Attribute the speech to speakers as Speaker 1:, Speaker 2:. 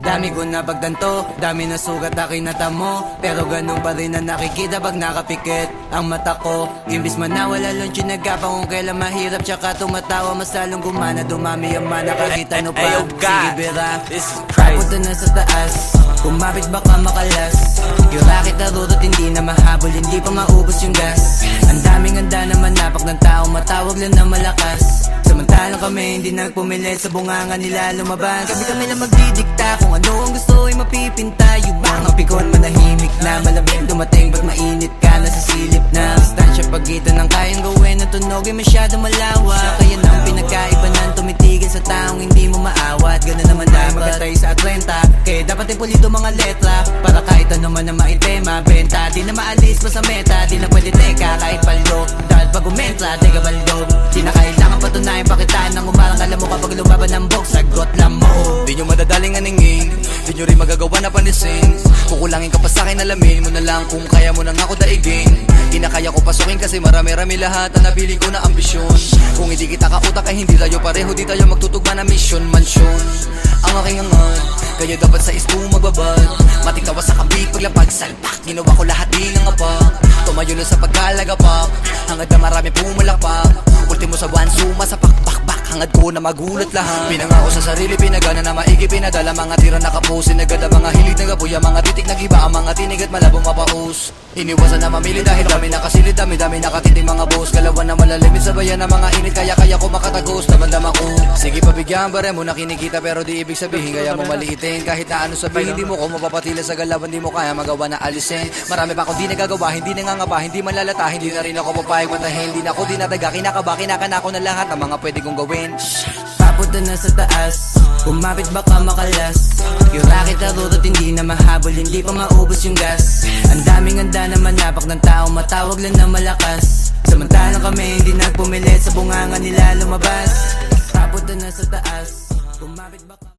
Speaker 1: Dami ko na pagtanto, dami na sugat na kinatamo, pero ganun pa rin na nakikita pag nakapikit ang mata ko. Imbis man nawala lunch nagkapang kung kailan mahirap, tsaka tumatawa mas lalong gumana. Dumami ang mana kahit ano pa. Sige bira, papunta na sa taas, kumapit baka makalas. Yung racket na rurot hindi na mahabol, hindi pa maubos yung gas. Ang daming handa na manapak ng tao, matawag lang na malakas. Samantalang kami hindi nagpumilit, sa bunganga nila lumabas. Kami lang magdidikta kung ano ang gusto ay mapipinta. Yung mga pikon manahimik na, malamig dumating pag mainit ka, nasisilip na distansya pagitan ng kayang gawin. Ang tunog ay masyado malawak, kaya nang pinagkaiba ng tumitigil sa taong hindi mo maawat. Ganun naman dahil magantay sa 30, kaya dapat ay pulido mga letra, para kahit ano man na maitema benta. Di na maalis pa sa meta, di na pwede teka kahit paldo. Dahil pag umentra, teka baldog, di na kailangan patunayan pakitaan ng umarang. Alam mo kapag lumaban ng box, sagot lang mo.
Speaker 2: Di nyo madadaling aningin, di nyo rin magagawa na panisin. Kukulangin ka pa sa'kin, alamin mo na lang kung kaya mo nang ako daigin. Kinakaya ko pasukin kasi marami-rami lahat ang napili ko na ambisyon. Kung hindi kita kautak ay hindi tayo pareho, di tayo magtutugma na mission. Mansyon ang aking angat, kaya dapat sa isko magbabad. Mating tawa sa kabig paglapag salpak, ginawa ko lahat di nangapak. Tumayo lang sa pagkalagapak, hangad na marami pumalapak. Ultimo sa one suma sa pakbakbak, hangad ko na magulat lahat. Pinangako sa sarili, pinagana na maigi, pinadala mga tira nakapusin. Nagada mga hilig, nagabuya mga titik, nagiba ang mga tinig at malabong mapahus. Iniwasan na mamili dahil dami nakasilid, dami nakatiting mga boss. Galawan na malalimit sa bayan ng mga init, kaya ko makatagos, damandama ko. Sige pabigyan, bare mo na kinikita pero di ibig sabihin kaya mo maliitin. Kahit na ano sabihin, hindi mo ko mapapatila sa galawan, di mo kaya magawa na alisin. Marami pa akong di nagagawa, hindi nangangapa, hindi malalata, hindi na rin ako papayag matahil. Hindi na ako dinadaga, kinakaba, kinakana ko na lahat ng mga pwede kong gawin.
Speaker 1: Papunta na sa taas, kumapit baka makalas. Yung racket na rurot hindi na mahabol, hindi pa maubos yung gas. Ang daming handa na manapak ng tao, matawag lang na malakas. Samantalang kami hindi nagpumilit, sa bunganga nila lumabas. Papunta na sa taas, kumapit baka